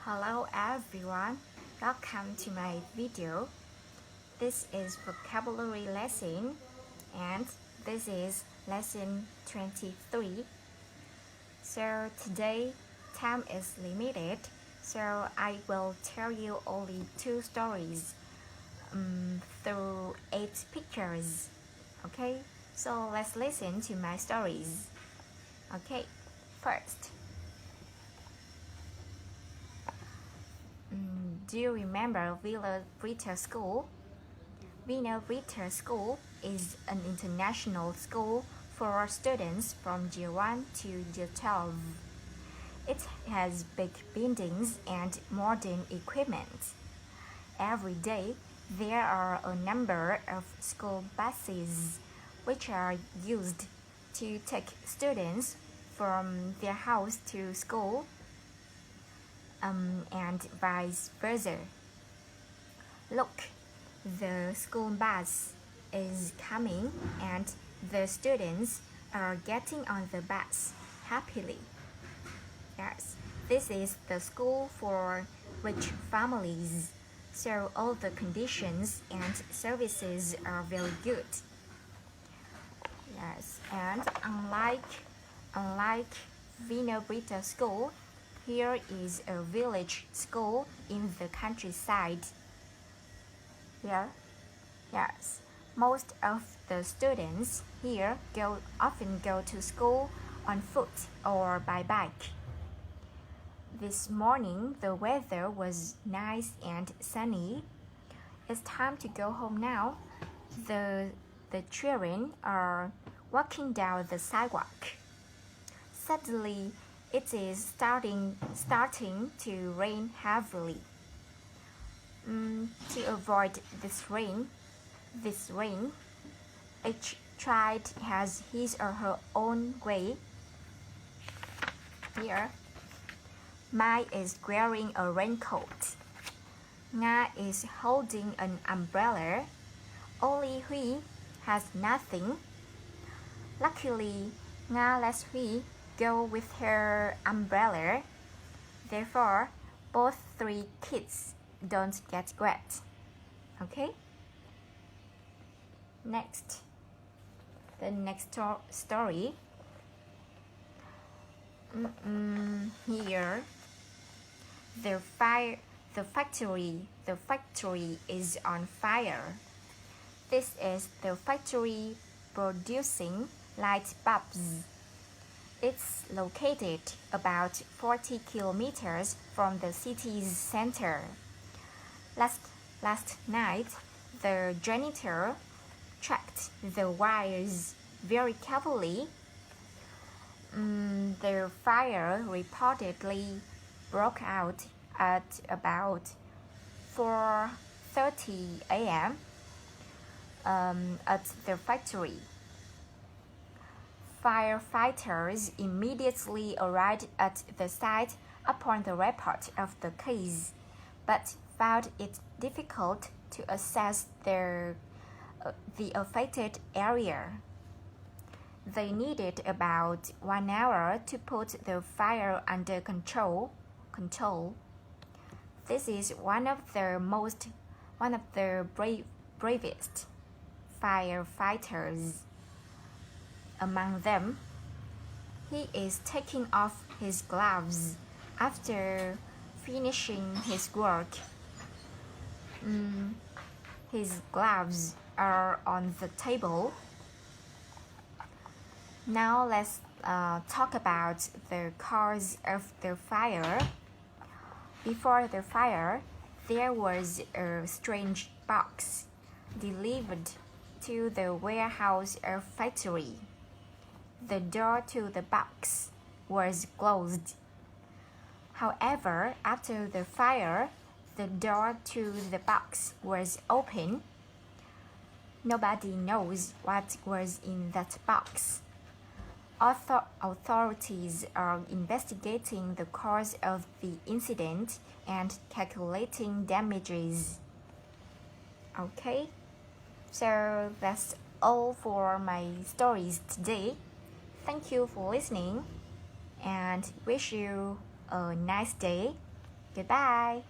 Hello everyone, welcome to my video. This is vocabulary lesson and this is lesson 23. So today time is limited, so I will tell you only 2 stories through 8 pictures. Okay, so let's listen to my stories. Okay, first. Do you remember Villa Rita School? Villa Rita School is an international school for students from Year 1 to Year 12. It has big buildings and modern equipment. Every day, there are a number of school buses which are used to take students from their house to school. And vice versa. Look, the school bus is coming and the students are getting on the bus happily. Yes, this is the school for rich families, so all the conditions and services are very good. Yes, and unlike Villa Rita School, here is a village school in the countryside. Yes, most of the students here often go to school on foot or by bike. This morning the weather was nice and sunny. It's time to go home now. The children are walking down the sidewalk. Suddenly, it is starting to rain heavily. To avoid this rain, each child has his or her own way. Here, Mai is wearing a raincoat. Nga is holding an umbrella. Only Hui has nothing. Luckily, Nga lets Hui go with her umbrella. Therefore, both 3 kids don't get wet. Okay? Next. The next story. Here, the factory is on fire. This is the factory producing light bulbs. It's located about 40 kilometers from the city's center. Last night, the janitor checked the wires very carefully. The fire reportedly broke out at about 4:30 a.m. At the factory. Firefighters immediately arrived at the site upon the report of the case, but found it difficult to assess the affected area. They needed about 1 hour to put the fire under control. This is one of the bravest firefighters. Among them, he is taking off his gloves after finishing his work. His gloves are on the table. Now let's talk about the cause of the fire. Before the fire, there was a strange box delivered to the warehouse or factory. The door to the box was closed. However, after the fire, the door to the box was open. Nobody knows what was in that box. Authorities are investigating the cause of the incident and calculating damages. Okay, so that's all for my stories today. Thank you for listening and wish you a nice day. Goodbye.